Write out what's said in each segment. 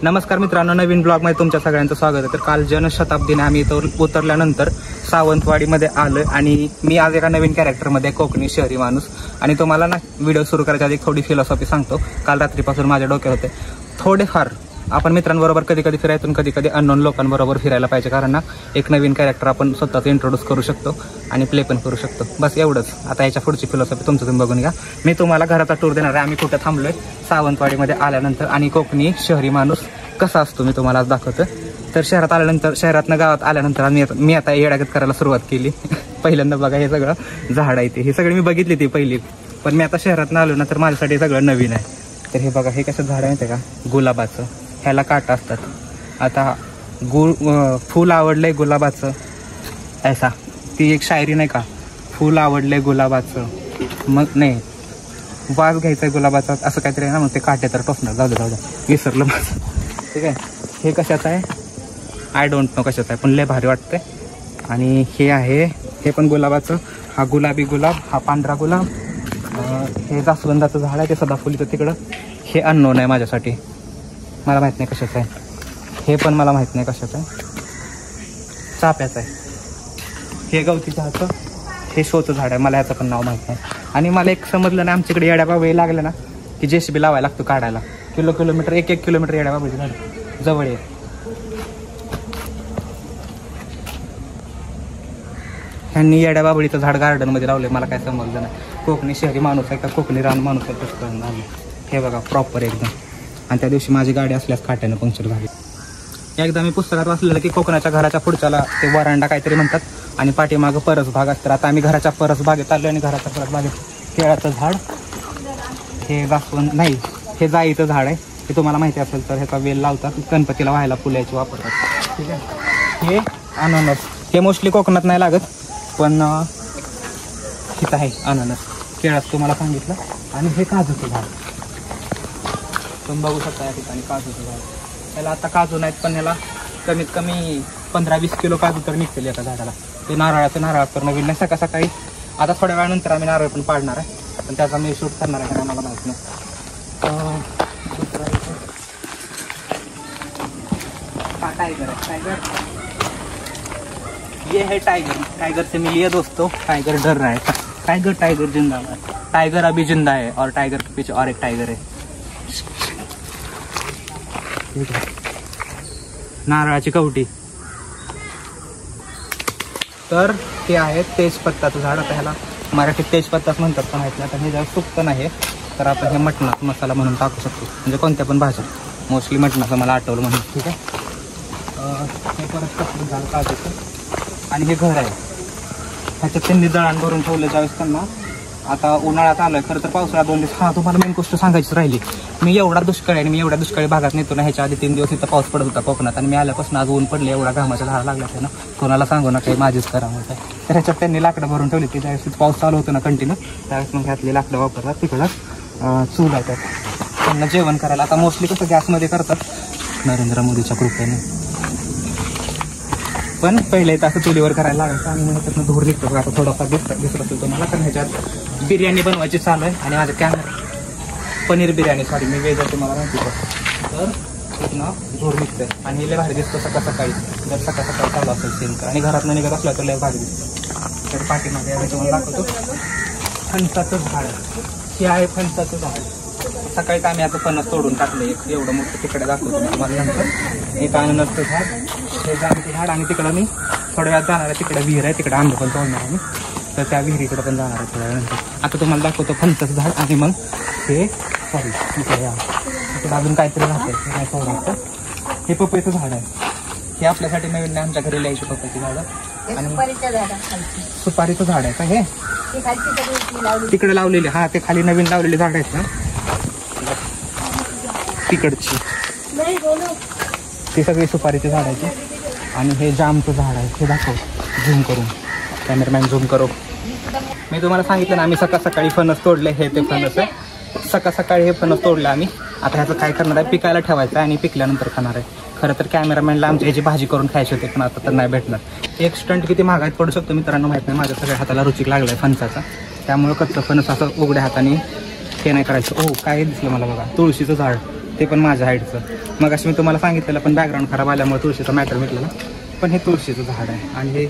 नमस्कार मित्रांनो, नवीन ब्लॉगमध्ये तुमच्या सगळ्यांचं स्वागत आहे। तर काल जनशताब्दीने आम्ही इथं उतरल्यानंतर सावंतवाडीमध्ये आलं आणि मी आज एका नवीन कॅरेक्टरमध्ये कोकणी शहरी माणूस। आणि तुम्हाला ना व्हिडिओ सुरू करायच्या आधी थोडी फिलॉसॉफी सांगतो। काल रात्रीपासून माझ्या डोक्यात होते थोडेफार आपण मित्रांबरोबर कधी कधी फिरायतून कधी कधी अननोन लोकांबरोबर फिरायला पाहिजे, कारण ना एक नवीन कॅरेक्टर आपण स्वतःच इंट्रोड्यूस करू शकतो आणि प्ले पण करू शकतो। बस एवढंच। आता याच्या पुढची फिलॉसॉफी तुमचं तुम्ही बघून घ्या। मी तुम्हाला घराचा टूर देणार आहे। आम्ही कुठं थांबलोय सावंतवाडीमध्ये आल्यानंतर आणि कोकणी शहरी माणूस कसा असतो मी तुम्हाला आज दाखवतो। तर शहरात आल्यानंतर शहरातनं गावात आल्यानंतर मी आता येडागत करायला सुरुवात केली। पहिल्यांदा बघा हे सगळं झाड आहे ते, हे सगळे मी बघितली ती पहिली, पण मी आता शहरातनं आलो ना तर माझ्यासाठी सगळं नवीन आहे। तर हे बघा हे कसं झाड आहे माहिती आहे का, गुलाबाचं, ह्याला काटा असतात। आता फूल आवडलंय गुलाबाचं, ऐसा ती एक शायरी नाही का, फूल आवडलंय गुलाबाचं मग नाही वास घ्यायचा आहे गुलाबाचा, असं काहीतरी आहे ना, मग ते काटे तर टोचणार, जाऊ द्या विसरलं माझं। ठीक आहे, हे कशाचं आहे आय डोंट नो कशाचं आहे, पण लय भारी वाटतंय। आणि हे आहे हे पण गुलाबाचं, हा गुलाबी गुलाब, हा पांढरा गुलाब, हे जास्वंदाचं झाड आहे ते सदाफुलीचं तिकडं, हे अननोन आहे माझ्यासाठी, मला माहीत नाही कशाचं आहे। हे पण मला माहीत नाही कशाचं आहे, चाफ्याचं आहे। हे गवती चहाचं, हे शोचं झाड आहे, मला ह्याचं पण नाव माहीत नाही। आणि मला एक समजलं ना, आमच्याकडे येड्याबाबळी लागलं ना की जेसीबी लावायला लागतो काढायला, किलोमीटर एक किलोमीटर येड्याबाबळीचं झाड जवळ आहे। ह्यांनी येड्याबाबळीचं झाड गार्डनमध्ये लावले, मला काय समजलं नाही। कोकणी शहरी माणूस आहे का कोकणी रान माणूस आहे तसं करून आलं। हे बघा प्रॉपर एकदम। आणि त्या दिवशी माझी गाडी असल्यास काट्यानं पंक्चर झाली। एकदा मी पुस्तकात वाचलेलं की कोकणाच्या घराच्या पुढच्याला ते वरांडा काहीतरी म्हणतात आणि पाठीमागं परस भाग असतात। आता आम्ही घराच्या परस बागेत आलो आणि घराच्या परस बागेत केळाचं झाड, हे जास्वंद नाही हे जाईचं झाड आहे, हे तुम्हाला माहिती असेल तर ह्याचा वेल लावतात, गणपतीला व्हायला फुलायची वापरतात। ठीक आहे, हे अननस, हे मोस्टली कोकणात नाही लागत पण इथं आहे अननस, केळाचं तुम्हाला सांगितलं। आणि हे काजूचं झाड तुम्ही बघू शकता या ठिकाणी, काजूचं झाड, त्याला आता काजू नाहीत पण याला कमीत कमी 15-20 किलो काजू तर निघतील एका झाडाला। ते नारळ तर नवीन नाही, सकाळी आता थोड्या वेळानंतर आम्ही नारळ पण पाडणार आहे, पण त्याचा मी शूट करणार आहे मला माहित नाही। टाइगर ये है टाइगर से मिलिए दोस्तों, टाइगर डर रहा है, टाइगर जिंदाबाद, टाइगर अभी जिंदा है और टाइगर के पीछे और एक टाइगर है। नारळाची कवटी, तर ते आहे तेजपत्ताचं झाड। आता ह्याला मराठीत तेजपत्ताच म्हणतात पण माहित नाही, आता हे जर सुक्त नाही तर आपण हे मटणाचा मसाला म्हणून टाकू शकतो, म्हणजे कोणत्या पण भाज्यात, मोस्टली मटणाचं मला आठवलं म्हणून। ठीक आहे, हे परत टाकून झाड काजूचं। आणि हे घर आहे, ह्याच्यात त्यांनी दळण भरून ठेवलं ज्यावेळेस त्यांना, आता उन्हाळ्यात आलोय खरं तर पावसाळ्यात 2 दिवस। हा तुम्हाला मेन गोष्ट सांगायची राहिली, मी एवढा दुष्काळ आहे आणि मी एवढ्या दुष्काळी भागात नेतो ना, ह्याच्या आधी 3 दिवस इथं पाऊस पडत होता कोकणात, आणि मी आल्यापासून आज ऊन पडले, एवढा घामाच्या धारा लागला ना, कोणाला सांगू ना काही माझीच करावं होतं। तर ह्याच्यात त्यांनी लाकडं भरून ठेवली, की ज्यावेळेस पाऊस चालू होतो ना कंटिन्यू, त्यावेळेस मग ह्यातली लाकडं वापरतात, तिकडं चूल आहे त्यांना जेवण करायला। आता मोस्टली कसं गॅसमध्ये करतात नरेंद्र मोदीच्या कृपेने, पण पहिले तर असं चुलीवर करायला लागायचं आणि मग त्यातनं धूर निघतो। आता थोडाफार दिसत असेल तुम्हाला, कारण ह्याच्यात बिर्याणी बनवायची चालू आहे आणि माझं कॅमेरा पनीर बिर्याणी, सॉरी मी वेज आहे तुम्हाला माहिती आहे, तर तिथनं धूर निघतंय आणि लय भारी दिसतं सकाळी जर सकाळी चालू असेल सीन तर, आणि घरातनं निघत असला तर लय भारी दिसतं। तर पाठीमागे यावेळी तुम्हाला दाखवतो फणसाचं झाड, हे आहे फणसाचं झाड। सकाळी आम्ही आता फणस तोडून टाकलं एक एवढं मोठं, तिकडे दाखवतो तुम्हाला नंतर। एक अननसचं झाड, हे जांभळं झाड, आणि तिकडं मी थोड्या वेळात जाणार आहे, तिकडे विहीर आहे, तिकडे आंबे पण तोडणार आहे मी, तर त्या विहिरीकडे पण जाणार आहे थोड्या वेळानंतर। आता तुम्हाला दाखवतो फणसाचं झाड, आणि मग हे सॉरी इकडे अजून काहीतरी राहतंय, काय सोडायचं, हे पपईचं झाड आहे, हे आपल्यासाठी नवीन नाही, आमच्या घरी लिहायची पपईची झाडं। आणि सुपारीचं झाड आहे का हे, तिकडे लावलेले, हा ते खाली नवीन लावलेले झाड आहेत ना तिकडची, ती सगळी सुपारीची झाडाची। आणि हे जामचं झाड आहे, हे दाखव झूम करून, कॅमेरामॅन झूम करो। मी तुम्हाला सांगितलं ना आम्ही सकाळी फणस तोडले, हे ते फणस आहे, सकाळी हे फणस तोडले आम्ही। आता ह्याचं काय करणार आहे, पिकायला ठेवायचं आहे आणि पिकल्यानंतर खाणार आहे। खरं तर कॅमेरामॅनला आमच्या ह्याची भाजी करून खायची होती, पण आता तर नाही भेटणार। एक स्टंट किती महागात पडू शकतो मित्रांनो माहीत नाही, माझ्या सगळ्या हाताला रुचिक लागला आहे फणसाचा, त्यामुळे कच्चं फणस असं उघड्या हाताने हे नाही करायचं। ओ काय दिसलं मला बघा, तुळशीचं झाड, ते पण माझ्या हाईटचं. मग अशी मी तुम्हाला सांगितलेलं, पण बॅकग्राऊंड खराब आल्यामुळे तुळशीचा मॅटर मिटलेला. पण हे तुळशीचं झाड आहे आणि हे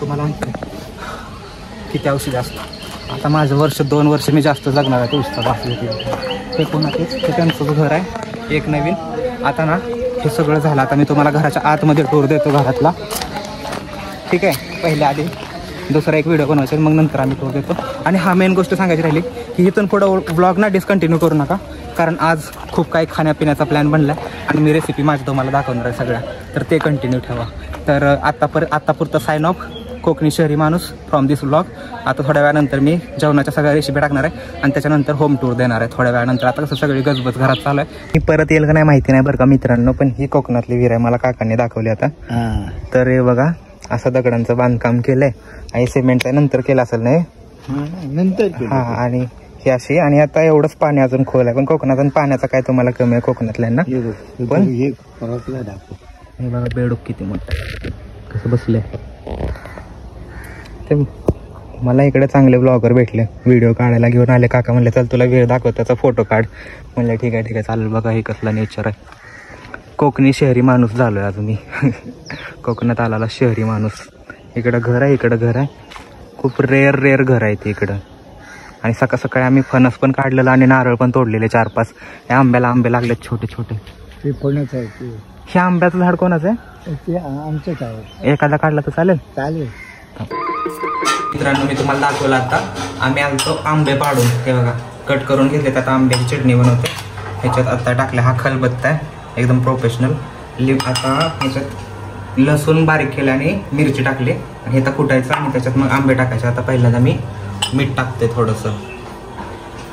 तुम्हाला माहिती आहे किती औषधी असतं. आता माझं 1-2 वर्ष मी जास्त जगणार आहे तुळशीचा वास घेते. हे पुन्हा तेच हे त्यांचं घर आहे एक नवीन. आता ना हे सगळं झालं. आता मी तुम्हाला घराच्या आतमध्ये टूर देतो घरातला, ठीक आहे. पहिल्या आधी दुसरा एक व्हिडिओ बनवायचा, मग नंतर आम्ही टूर देतो. आणि हा मेन गोष्ट सांगायची राहिली की इथून पुढं ब्लॉग ना डिस्कंटिन्यू करू नका, कारण आज खूप काही खाण्यापिण्याचा प्लॅन बनला आहे आणि मी रेसिपी माझी तुम्हाला दाखवणार आहे सगळ्या, तर ते कंटिन्यू ठेवा. तर आत्तापुरतं साइन ऑफ, कोकणी शहरी माणूस फ्रॉम दिस ब्लॉग. आता थोड्या वेळानंतर मी जेवणाच्या सगळ्या रेसिपी टाकणार आहे आणि त्याच्यानंतर होम टूर देणार आहे थोड्या वेळानंतर. आता कसं सगळी गजबज घरात चालू आहे. मी परत येईल का नाही माहिती नाही बरं का मित्रांनो, पण ही कोकणातली विहीर आहे, मला काकांनी दाखवली आता. तर हे बघा असं दगडांचं बांधकाम केलंय आणि सिमेंटचं नंतर केलं असेल नाही नंतर. हा, आणि ही अशी, आणि आता एवढंच पाणी अजून खोल आहे. पण कोकणात पाण्याचा काय तुम्हाला कमी आहे कोकणातल्यांना. पण हे बघा बेडूक किती मोठं कसं बसलंय. ते मला इकडे चांगले ब्लॉगर भेटले, व्हिडिओ काढायला घेऊन आले. काका म्हणले चल तुला वेळ दाखव, त्याचा फोटो काढ. म्हणलं ठीक आहे चालेल. बघा हे कसला नेचर आहे. कोकणी शहरी माणूस झालोय आज मी. कोकणात आलेला शहरी माणूस. इकडं घर आहे, खूप रेअर घर आहे ते इकडं. आणि सकाळी आम्ही फणस पण काढलेलं आणि नारळ पण तोडलेले 4-5. या आंब्याला आंबे लागलेत छोटे छोटे. ते कोणाचं आहे ते? हे आंब्याचं झाड कोणाचं आहे? ते आमचंच आहे. एखादा काढला तर चालेल. चालेल. मित्रांनो मी तुम्हाला दाखवलं आता आम्ही आलतो आंबे पाडून. हे बघा कट करून घेतलेत. आता आंब्याची चटणी बनवते. ह्याच्यात आता टाकले, हा खलबत्ता आहे एकदम प्रोफेशनल. आता ह्याच्यात लसूण बारीक केलं आणि मिरची टाकली आणि हे आता कुटायचं आणि त्याच्यात मग आंबे टाकायचे. आता पहिल्यांदा मी मीठ टाकते थोडंसं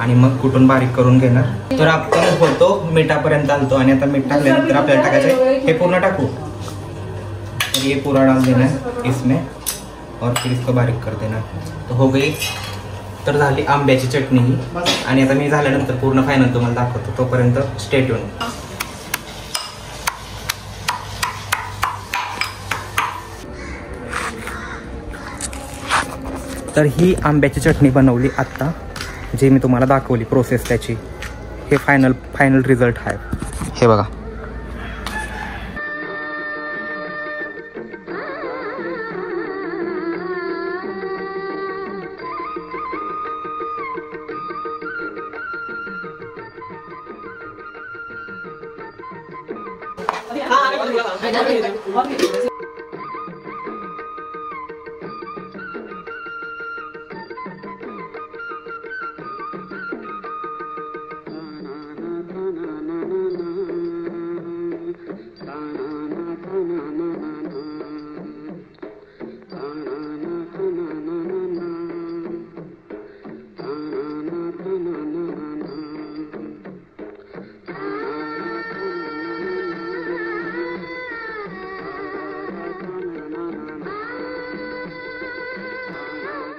आणि मग कुठून बारीक करून घेणार. तर आपण होतो मिठापर्यंत आलतो आणि आता मीठ टाकल्यानंतर आपल्याला टाकायचं हे पूर्ण टाकू. तर ये पूरा डाल देना है इसमें और फिर इसको बारीक कर देना. तो हो गई. तर झाली आंब्याची चटणी ही. आणि आता मी झाल्यानंतर पूर्ण फायनल तुम्हाला दाखवतो. तोपर्यंत स्टे ट्यून. तर ही आंब्याची चटणी बनवली आत्ता, जे मी तुम्हाला दाखवली प्रोसेस त्याची. हे फायनल रिझल्ट आहे. हे बघा.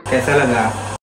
कैसा लगा?